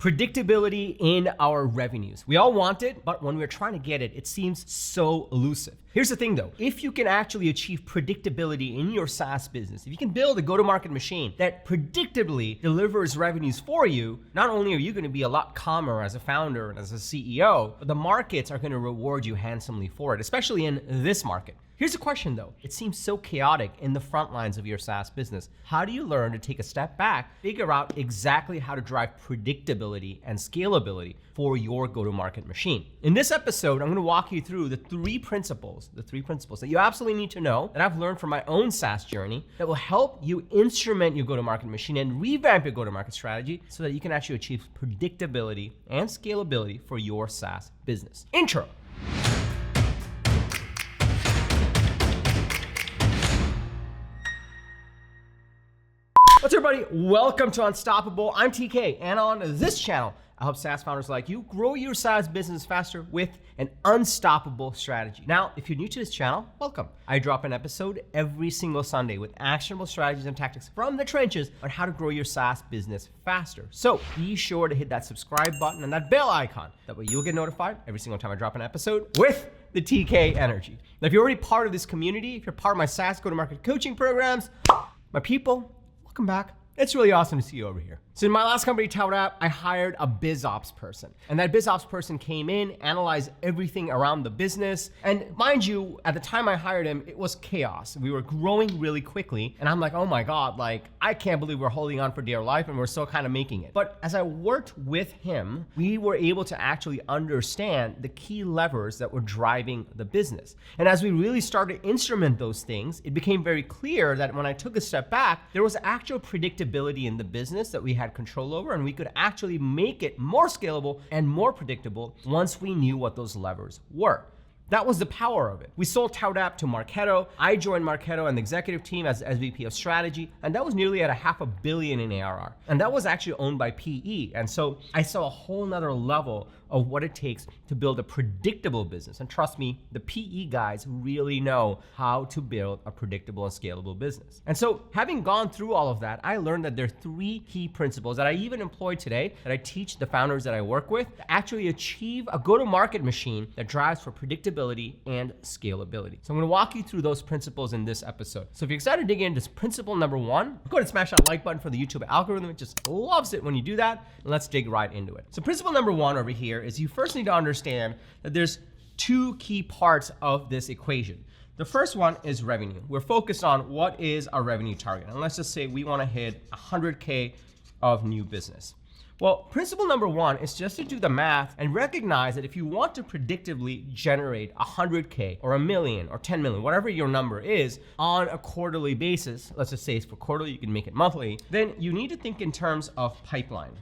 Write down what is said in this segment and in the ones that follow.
Predictability in our revenues. We all want it, but when we're trying to get it, it seems so elusive. Here's the thing though, if you can actually achieve predictability in your SaaS business, if you can build a go-to-market machine that predictably delivers revenues for you, not only are you going to be a lot calmer as a founder and as a CEO, but the markets are going to reward you handsomely for it, especially in this market. Here's a question though. It seems so chaotic in the front lines of your SaaS business. How do you learn to take a step back, figure out exactly how to drive predictability and scalability for your go-to-market machine? In this episode, I'm going to walk you through the three principles that you absolutely need to know that I've learned from my own SaaS journey that will help you instrument your go-to-market machine and revamp your go-to-market strategy so that you can actually achieve predictability and scalability for your SaaS business. Intro. What's up, everybody? Welcome to Unstoppable. I'm TK, and on this channel, I help SaaS founders like you grow your SaaS business faster with an unstoppable strategy. Now, if you're new to this channel, welcome. I drop an episode every single Sunday with actionable strategies and tactics from the trenches on how to grow your SaaS business faster. So be sure to hit that subscribe button and that bell icon. That way you'll get notified every single time I drop an episode with the TK energy. Now, if you're already part of this community, if you're part of my SaaS go-to-market coaching programs, my people, welcome back. It's really awesome to see you over here. So in my last company, ToutApp, I hired a BizOps person. And that BizOps person came in, analyzed everything around the business. And mind you, at the time I hired him, it was chaos. We were growing really quickly. And I'm like, oh my God, I can't believe we're holding on for dear life and we're still kind of making it. But as I worked with him, we were able to actually understand the key levers that were driving the business. And as we really started to instrument those things, it became very clear that when I took a step back, there was actual predictability in the business that we had control over, and we could actually make it more scalable and more predictable once we knew what those levers were. That was the power of it. We sold ToutApp to Marketo. I joined Marketo and the executive team as SVP of strategy, and that was nearly at $500 million in ARR. And that was actually owned by PE. And so I saw a whole nother level of what it takes to build a predictable business. And trust me, the PE guys really know how to build a predictable and scalable business. And so having gone through all of that, I learned that there are three key principles that I even employ today that I teach the founders that I work with to actually achieve a go-to-market machine that drives for predictability and scalability. So I'm gonna walk you through those principles in this episode. So if you're excited to dig into principle number one, go ahead and smash that like button for the YouTube algorithm. It just loves it when you do that. And let's dig right into it. So principle number one over here is you first need to understand that there's two key parts of this equation. The first one is revenue. We're focused on what is our revenue target. And let's just say we wanna hit 100K of new business. Well, principle number one is just to do the math and recognize that if you want to predictably generate 100K or 1 million or 10 million, whatever your number is on a quarterly basis, let's just say it's for quarterly, you can make it monthly, then you need to think in terms of pipeline.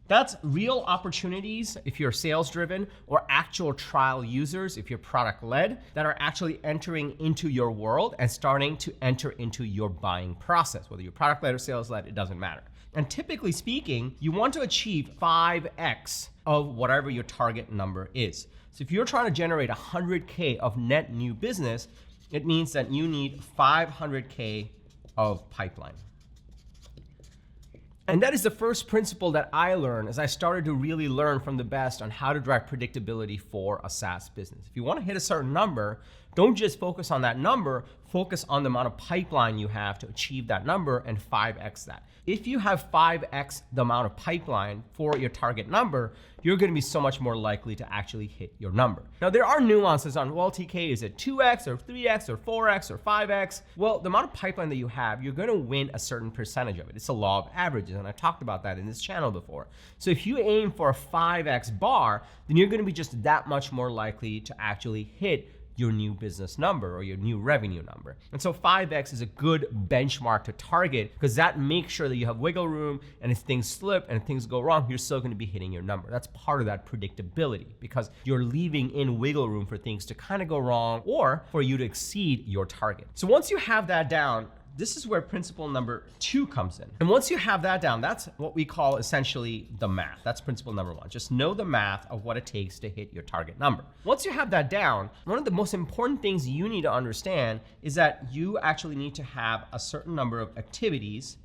That's real opportunities if you're sales driven, or actual trial users if you're product led, that are actually entering into your world and starting to enter into your buying process. Whether you're product led or sales led, it doesn't matter. And typically speaking, you want to achieve 5x of whatever your target number is. So if you're trying to generate 100K of net new business, it means that you need 500K of pipeline. And that is the first principle that I learned as I started to really learn from the best on how to drive predictability for a SaaS business. If you want to hit a certain number, don't just focus on that number, focus on the amount of pipeline you have to achieve that number and 5x that. If you have 5x the amount of pipeline for your target number, you're going to be so much more likely to actually hit your number. Now, there are nuances on, well, TK, is it 2x or 3x or 4x or 5x? Well, the amount of pipeline that you have, you're going to win a certain percentage of it. It's a law of averages, and I talked about that in this channel before. So if you aim for a 5x bar, then you're going to be just that much more likely to actually hit your new business number or your new revenue number. And so 5x is a good benchmark to target because that makes sure that you have wiggle room, and if things slip and if things go wrong, you're still gonna be hitting your number. That's part of that predictability because you're leaving in wiggle room for things to kind of go wrong or for you to exceed your target. So once you have that down, this is where principle number two comes in. And once you have that down, that's what we call essentially the math. That's principle number one. Just know the math of what it takes to hit your target number. Once you have that down, one of the most important things you need to understand is that you actually need to have a certain number of activities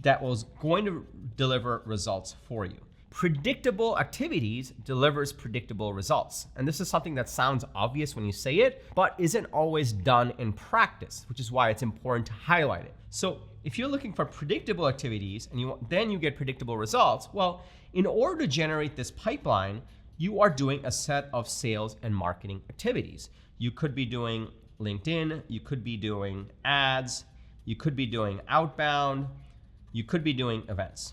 that was going to deliver results for you. Predictable activities delivers predictable results. And this is something that sounds obvious when you say it, but isn't always done in practice, which is why it's important to highlight it. So if you're looking for predictable activities and then you get predictable results, well, in order to generate this pipeline, you are doing a set of sales and marketing activities. You could be doing LinkedIn, you could be doing ads, you could be doing outbound, you could be doing events.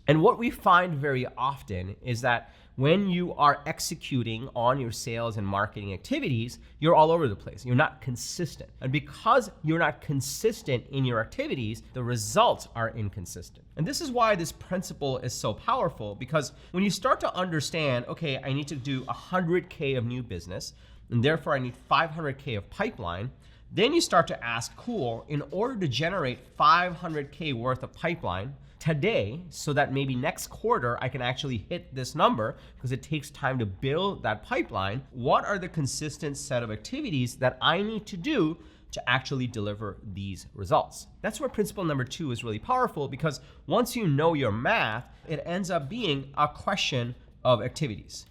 And what we find very often is that when you are executing on your sales and marketing activities, you're all over the place. You're not consistent. And because you're not consistent in your activities, the results are inconsistent. And this is why this principle is so powerful, because when you start to understand, okay, I need to do 100K of new business, and therefore I need 500K of pipeline, then you start to ask, cool, in order to generate 500K worth of pipeline today, so that maybe next quarter I can actually hit this number, because it takes time to build that pipeline, what are the consistent set of activities that I need to do to actually deliver these results? That's where principle number 2 is really powerful, because once you know your math, it ends up being a question of activities.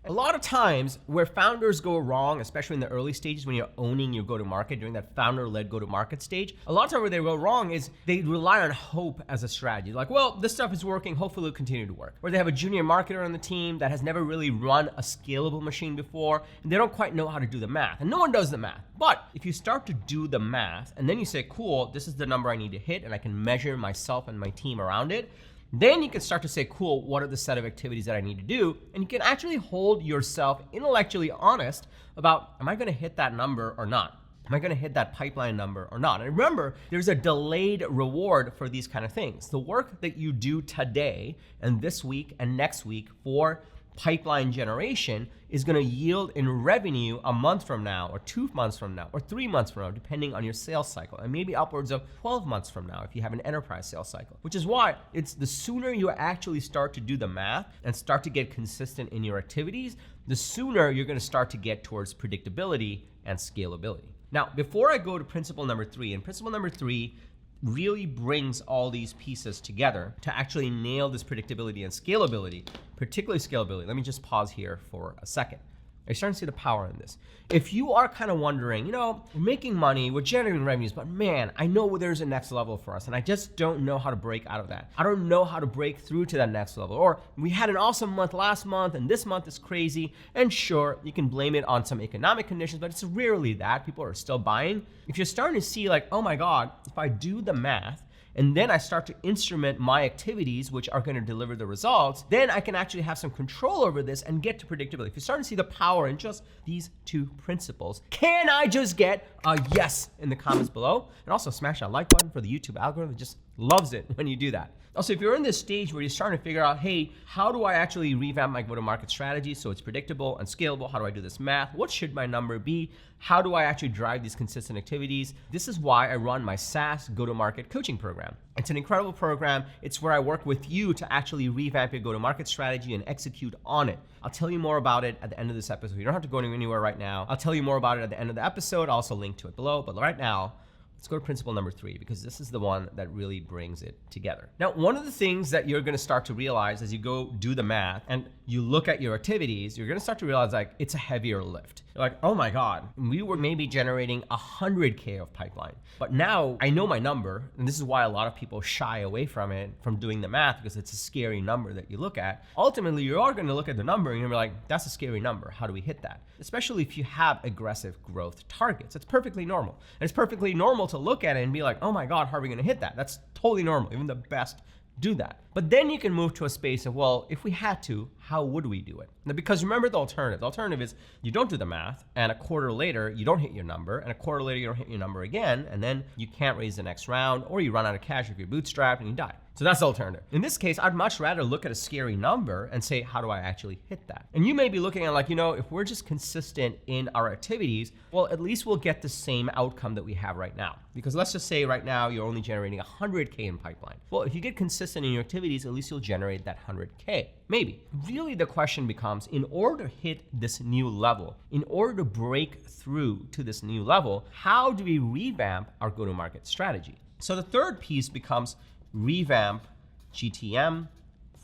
A lot of times where founders go wrong, especially in the early stages when you're owning your go-to-market, during that founder-led go-to-market stage, a lot of times where they go wrong is they rely on hope as a strategy. Like, well, this stuff is working, hopefully it'll continue to work. Or they have a junior marketer on the team that has never really run a scalable machine before, and they don't quite know how to do the math. And no one does the math. But if you start to do the math, and then you say, cool, this is the number I need to hit, and I can measure myself and my team around it, then you can start to say, cool, what are the set of activities that I need to do? And you can actually hold yourself intellectually honest about, am I gonna hit that number or not? Am I gonna hit that pipeline number or not? And remember, there's a delayed reward for these kind of things. The work that you do today and this week and next week for pipeline generation is gonna yield in revenue a month from now, or 2 months from now, or 3 months from now, depending on your sales cycle, and maybe upwards of 12 months from now if you have an enterprise sales cycle. Which is why it's the sooner you actually start to do the math and start to get consistent in your activities, the sooner you're gonna start to get towards predictability and scalability. Now, before I go to principle number 3, and principle number 3 really brings all these pieces together to actually nail this predictability and scalability, particularly scalability. Let me just pause here for a second. Are you starting to see the power in this? If you are kind of wondering, you know, we're making money, we're generating revenues, but man, I know there's a next level for us, and I just don't know how to break out of that. I don't know how to break through to that next level. Or we had an awesome month last month, and this month is crazy. And sure, you can blame it on some economic conditions, but it's rarely that. People are still buying. If you're starting to see like, oh my God, if I do the math, and then I start to instrument my activities, which are gonna deliver the results, then I can actually have some control over this and get to predictability. If you're starting to see the power in just these 2 principles, can I just get a yes in the comments below? And also smash that like button for the YouTube algorithm. It just loves it when you do that. Also, if you're in this stage where you're starting to figure out, hey, how do I actually revamp my go-to-market strategy so it's predictable and scalable? How do I do this math? What should my number be? How do I actually drive these consistent activities? This is why I run my SaaS go-to-market coaching program. It's an incredible program. It's where I work with you to actually revamp your go-to-market strategy and execute on it. I'll tell you more about it at the end of this episode. You don't have to go anywhere right now. I'll tell you more about it at the end of the episode. I'll also link to it below. But right now, let's go to principle number 3, because this is the one that really brings it together. Now, one of the things that you're gonna start to realize as you go do the math and you look at your activities, you're gonna start to realize like it's a heavier lift. You're like, oh my God, we were maybe generating 100K of pipeline, but now I know my number, and this is why a lot of people shy away from it, from doing the math, because it's a scary number that you look at. Ultimately, you are gonna look at the number and you're gonna be like, that's a scary number, how do we hit that? Especially if you have aggressive growth targets. It's perfectly normal. And it's perfectly normal to look at it and be like, oh my God, how are we gonna hit that? That's totally normal. Even the best do that. But then you can move to a space of, well, if we had to, how would we do it? Now, because remember the alternative. The alternative is you don't do the math, and a quarter later, you don't hit your number, and a quarter later, you don't hit your number again, and then you can't raise the next round, or you run out of cash if you're bootstrapped and you die. So that's the alternative. In this case, I'd much rather look at a scary number and say, how do I actually hit that? And you may be looking at like, you know, if we're just consistent in our activities, well, at least we'll get the same outcome that we have right now. Because let's just say right now, you're only generating 100K in pipeline. Well, if you get consistent in your activities, at least you'll generate that 100K. Maybe. really the question becomes, in order to hit this new level, in order to break through to this new level, how do we revamp our go-to-market strategy? So the third piece becomes revamp GTM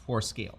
for scale.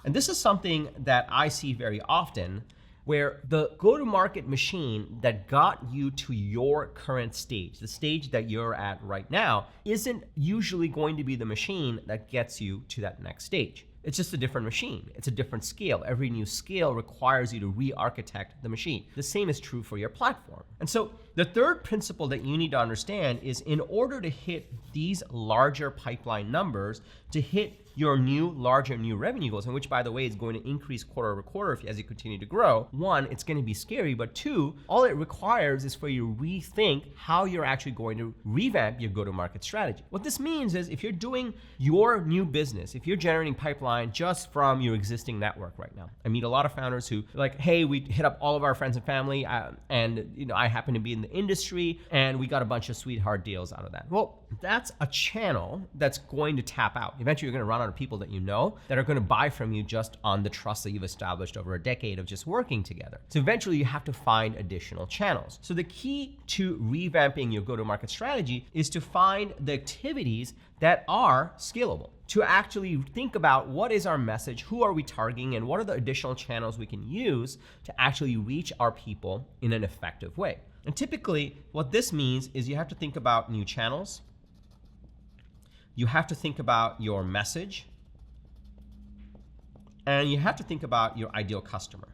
And this is something that I see very often, where the go-to-market machine that got you to your current stage, the stage that you're at right now, isn't usually going to be the machine that gets you to that next stage. It's just a different machine. It's a different scale. Every new scale requires you to re-architect the machine. The same is true for your platform. And so the third principle that you need to understand is, in order to hit these larger pipeline numbers, to hit your larger new revenue goals, and which, by the way, is going to increase quarter over quarter as you continue to grow. One, it's going to be scary, but two, all it requires is for you to rethink how you're actually going to revamp your go-to-market strategy. What this means is, if you're doing your new business, if you're generating pipeline just from your existing network right now, I meet a lot of founders who are like, hey, we hit up all of our friends and family, and I happen to be in the industry, and we got a bunch of sweetheart deals out of that. Well, that's a channel that's going to tap out. Eventually, you're going to run out of people that you know that are going to buy from you just on the trust that you've established over a decade of just working together. So eventually, you have to find additional channels. So the key to revamping your go-to-market strategy is to find the activities that are scalable, to actually think about what is our message, who are we targeting, and what are the additional channels we can use to actually reach our people in an effective way. And typically, what this means is you have to think about new channels. You have to think about your message, and you have to think about your ideal customer.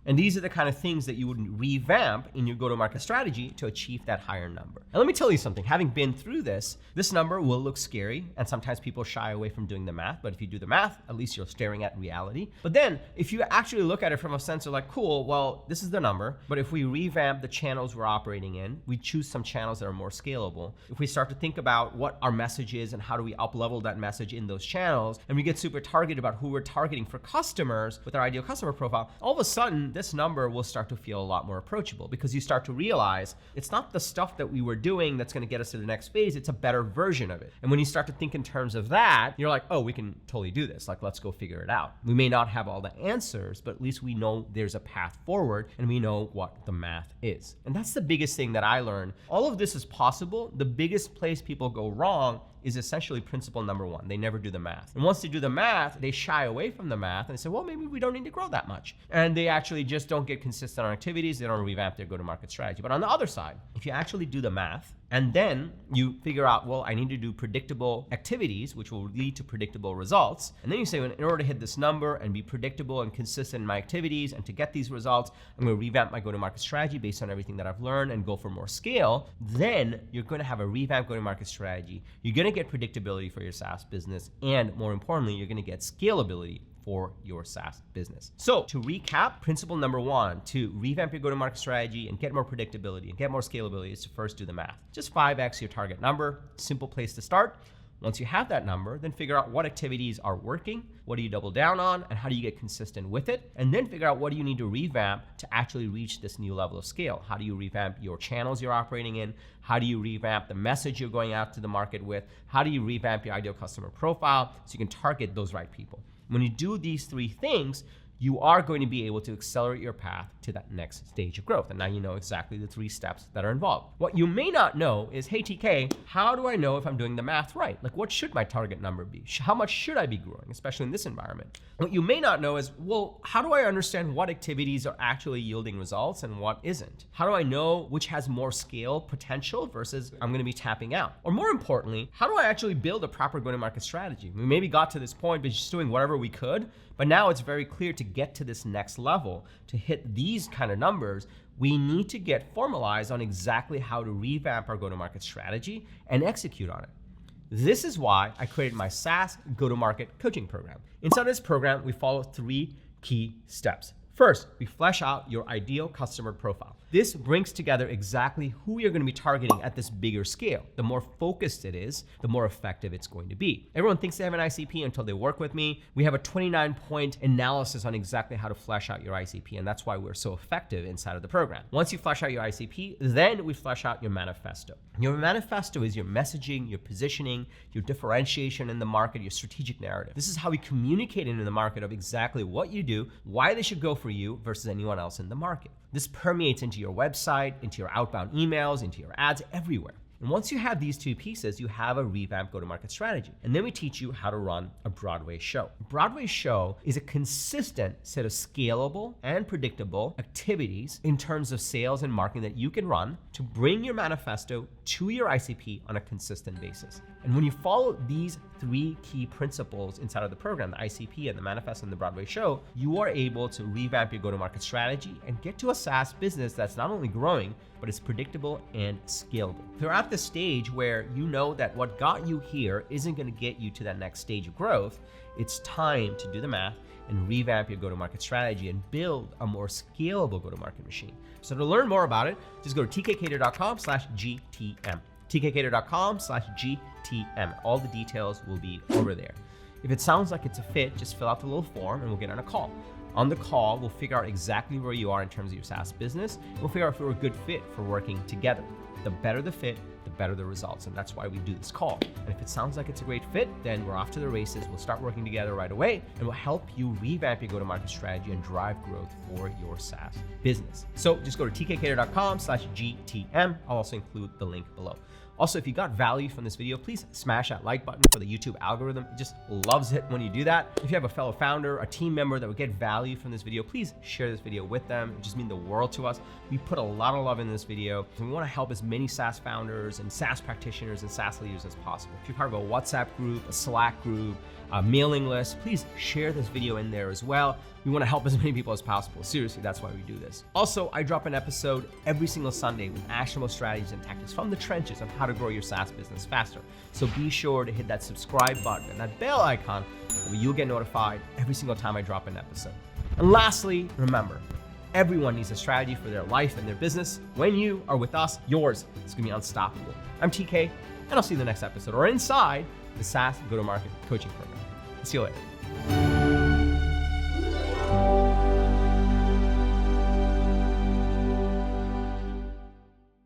And these are the kind of things that you would revamp in your go-to-market strategy to achieve that higher number. And let me tell you something, having been through this number will look scary, and sometimes people shy away from doing the math, but if you do the math, at least you're staring at reality. But then if you actually look at it from a sense of like, cool, well, this is the number, but if we revamp the channels we're operating in, we choose some channels that are more scalable. If we start to think about what our message is and how do we up-level that message in those channels, and we get super targeted about who we're targeting for customers with our ideal customer profile, all of a sudden, this number will start to feel a lot more approachable, because you start to realize it's not the stuff that we were doing that's going to get us to the next phase, it's a better version of it. And when you start to think in terms of that, you're like, oh, we can totally do this. Like, let's go figure it out. We may not have all the answers, but at least we know there's a path forward and we know what the math is. And that's the biggest thing that I learned. All of this is possible. The biggest place people go wrong is essentially principle number one. They never do the math. And once they do the math, they shy away from the math and they say, well, maybe we don't need to grow that much. And they actually just don't get consistent on activities. They don't revamp their go-to-market strategy. But on the other side, if you actually do the math and then you figure out, well, I need to do predictable activities, which will lead to predictable results. And then you say, well, in order to hit this number and be predictable and consistent in my activities and to get these results, I'm going to revamp my go-to-market strategy based on everything that I've learned and go for more scale. Then you're going to have a revamped go-to-market strategy. You're going to get predictability for your SaaS business, and more importantly, you're going to get scalability for your SaaS business. So to recap, principle number one, to revamp your go-to-market strategy and get more predictability and get more scalability, is to first do the math. Just 5x your target number, simple place to start. Once you have that number, then figure out what activities are working, what do you double down on, and how do you get consistent with it? And then figure out what do you need to revamp to actually reach this new level of scale. How do you revamp your channels you're operating in? How do you revamp the message you're going out to the market with? How do you revamp your ideal customer profile so you can target those right people? When you do these three things, you are going to be able to accelerate your path to that next stage of growth. And now you know exactly the 3 steps that are involved. What you may not know is, hey, TK, how do I know if I'm doing the math right? Like, what should my target number be? How much should I be growing, especially in this environment? What you may not know is, well, how do I understand what activities are actually yielding results and what isn't? How do I know which has more scale potential versus I'm going to be tapping out? Or more importantly, how do I actually build a proper go-to-market strategy? We maybe got to this point by just doing whatever we could, but now it's very clear to get to this next level, to hit these kind of numbers, we need to get formalized on exactly how to revamp our go-to-market strategy and execute on it. This is why I created my SaaS go-to-market coaching program. Inside this program, we follow 3 key steps. First, we flesh out your ideal customer profile. This brings together exactly who you're going to be targeting at this bigger scale. The more focused it is, the more effective it's going to be. Everyone thinks they have an ICP until they work with me. We have a 29-point analysis on exactly how to flesh out your ICP, and that's why we're so effective inside of the program. Once you flesh out your ICP, then we flesh out your manifesto. Your manifesto is your messaging, your positioning, your differentiation in the market, your strategic narrative. This is how we communicate into the market of exactly what you do, why they should go for you versus anyone else in the market. This permeates into your website, into your outbound emails, into your ads, everywhere. And once you have these two pieces, you have a revamped go-to-market strategy. And then we teach you how to run a Broadway show. A Broadway show is a consistent set of scalable and predictable activities in terms of sales and marketing that you can run to bring your manifesto to your ICP on a consistent basis. And when you follow these three key principles inside of the program, the ICP and the manifesto and the Broadway show, you are able to revamp your go-to-market strategy and get to a SaaS business that's not only growing, but it's predictable and scalable. If you're at the stage where you know that what got you here isn't going to get you to that next stage of growth, it's time to do the math and revamp your go-to-market strategy and build a more scalable go-to-market machine. So to learn more about it, just go to tkcater.com/GTM. tkcater.com/GTM. All the details will be over there. If it sounds like it's a fit, just fill out the little form and we'll get on a call. On the call, we'll figure out exactly where you are in terms of your SaaS business. We'll figure out if we're a good fit for working together. The better the fit, the better the results. And that's why we do this call. And if it sounds like it's a great fit, then we're off to the races. We'll start working together right away and we'll help you revamp your go-to-market strategy and drive growth for your SaaS business. So just go to tkcater.com/GTM. I'll also include the link below. Also, if you got value from this video, please smash that like button for the YouTube algorithm. It just loves it when you do that. If you have a fellow founder, a team member that would get value from this video, please share this video with them. It just means the world to us. We put a lot of love in this video, and we want to help as many SaaS founders and SaaS practitioners and SaaS leaders as possible. If you're part of a WhatsApp group, a Slack group, a mailing list, please share this video in there as well. We want to help as many people as possible. Seriously, that's why we do this. Also, I drop an episode every single Sunday with actionable strategies and tactics from the trenches on how to grow your SaaS business faster. So be sure to hit that subscribe button and that bell icon so you'll get notified every single time I drop an episode. And lastly, remember, everyone needs a strategy for their life and their business. When you are with us, yours is going to be unstoppable. I'm TK, and I'll see you in the next episode or inside the SaaS Go-to-Market Coaching Program. See you later.